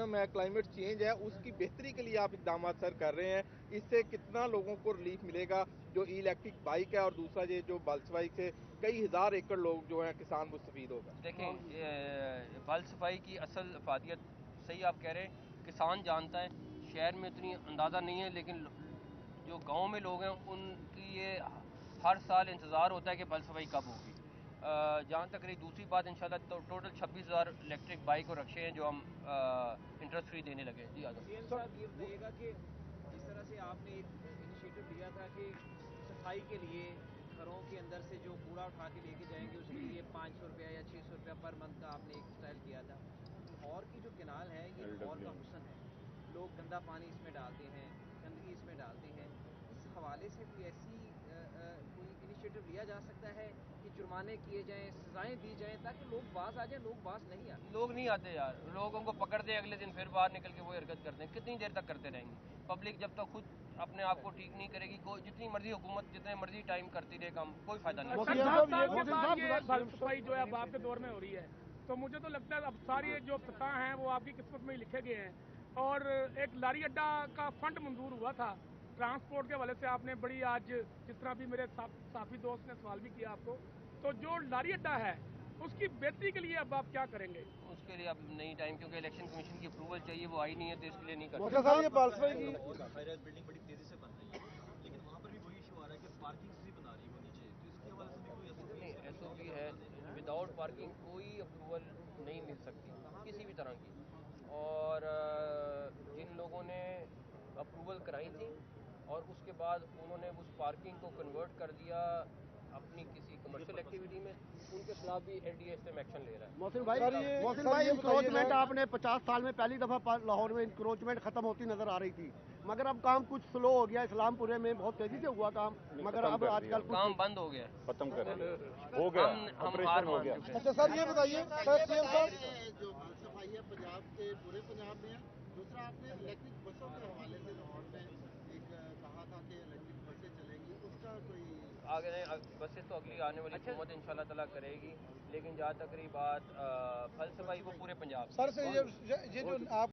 موسم ہے, climate change ہے, اس کی بہتری کے لیے آپ اقدامات سر کر رہے ہیں. اس سے کتنا لوگوں کو ریلیف ملے گا؟ جو ای الیکٹرک بائک ہے اور دوسرا یہ جو بل صفائی سے کئی ہزار ایکڑ لوگ جو ہیں کسان مستفید ہوگا. دیکھیں, بل صفائی کی اصل افادیت صحیح آپ کہہ رہے ہیں, کسان جانتا ہے, شہر میں اتنی اندازہ نہیں ہے, لیکن جو گاؤں میں لوگ ہیں ان کی یہ ہر سال انتظار ہوتا ہے کہ بل صفائی کب ہوگی. جہاں تک رہی دوسری بات, انشاءاللہ تو ٹوٹل 26,000 الیکٹرک بائک اور رکشے ہیں جو ہم انٹرسٹ فری دینے لگے. جی آزاد صاحب, یہ بتائیے گا کہ جس طرح سے آپ نے ایک انیشیٹو لیا تھا کہ صفائی کے لیے گھروں کے اندر سے جو کوڑا اٹھا کے لے کے جائیں گے اس کے لیے 500 روپیہ یا 600 روپیہ پر منتھ کا آپ نے ایک اسٹائل کیا تھا. لاہور کی جو کنال ہے یہ لاہور کا حسن ہے, لوگ گندا پانی اس میں ڈالتے ہیں, گندگی اس میں ڈالتے ہیں. اس حوالے سے کوئی ایسی کوئی انیشیٹو لیا جا سکتا ہے کہ جرمانے کیے جائیں, سزائیں دی جائیں تاکہ لوگ باز آ جائیں؟ لوگ باز نہیں آتے. لوگ نہیں آتے یار, لوگوں کو پکڑتے اگلے دن پھر باہر نکل کے وہ حرکت کرتے ہیں. کتنی دیر تک کرتے رہیں گے؟ پبلک جب تک خود اپنے آپ کو ٹھیک نہیں کرے گی, کوئی جتنی مرضی حکومت جتنے مرضی ٹائم کرتی رہے کام, کوئی فائدہ نہیں. بل صفائی جو ہے اب آپ کے دور میں ہو رہی ہے, تو مجھے تو لگتا ہے اب ساری جو فتح ہیں وہ آپ کی قسمت میں ہی لکھے گئے ہیں. اور ایک لاری اڈا کا فنڈ منظور ہوا تھا ٹرانسپورٹ کے حوالے سے, آپ نے بڑی آج جس طرح بھی میرے ساتھی دوست نے سوال بھی کیا آپ کو, تو جو لاری اڈا ہے اس کی بہتری کے لیے اب آپ کیا کریں گے؟ اس کے لیے اب نہیں ٹائم, کیونکہ الیکشن کمیشن کی اپروول چاہیے, وہ آئی نہیں ہے, تو اس کے لیے نہیں کرتے. بلڈنگ بڑی تیزی سے بن رہی ہے, لیکن وہاں پر بھی وہی ایشو آ رہا ہے کہ پارکنگ سے بنا رہی ہے وہ نیچے, تو اس کے حوالے سے بھی کوئی ایس او پی ہے. وداؤٹ پارکنگ کوئی اپروول نہیں مل سکتی کسی بھی طرح کی. اور جن لوگوں نے اپروول کرائی تھی اور اس کے بعد انہوں نے اس پارکنگ کو کنورٹ کر دیا اپنی کسی کمرشل ایکٹیویٹی میں, ان کے خلاف بھی ایل ڈی اے اس ٹائم ایکشن لے رہا ہے. محسن بھائی, انکروچمنٹ آپ نے 50 سال میں پہلی دفعہ لاہور میں انکروچمنٹ ختم ہوتی نظر آ رہی تھی, مگر اب کام کچھ سلو ہو گیا. اسلام پورے میں بہت تیزی سے ہوا کام, مگر اب آج کل کام بند ہو گیا, ختم کر ہو گیا, آپریشن ہو گیا. اچھا سر, یہ بتائیے جو بل صفائی ہے پنجاب کے پورے پنجاب میں ہے, دوسرا آپ نے الیکٹرک بسوں کے حوالے سے لاہور میں ایک کہا تھا کہ الیکٹرک بسیں چلیں گی, اس کا کوئی آگے بسیں تو اگلی آنے والی حکومت ان شاء اللہ تعالیٰ کرے گی, لیکن جہاں تک رہی بات بل صفائی وہ پورے پنجاب. سر سے یہ جو آپ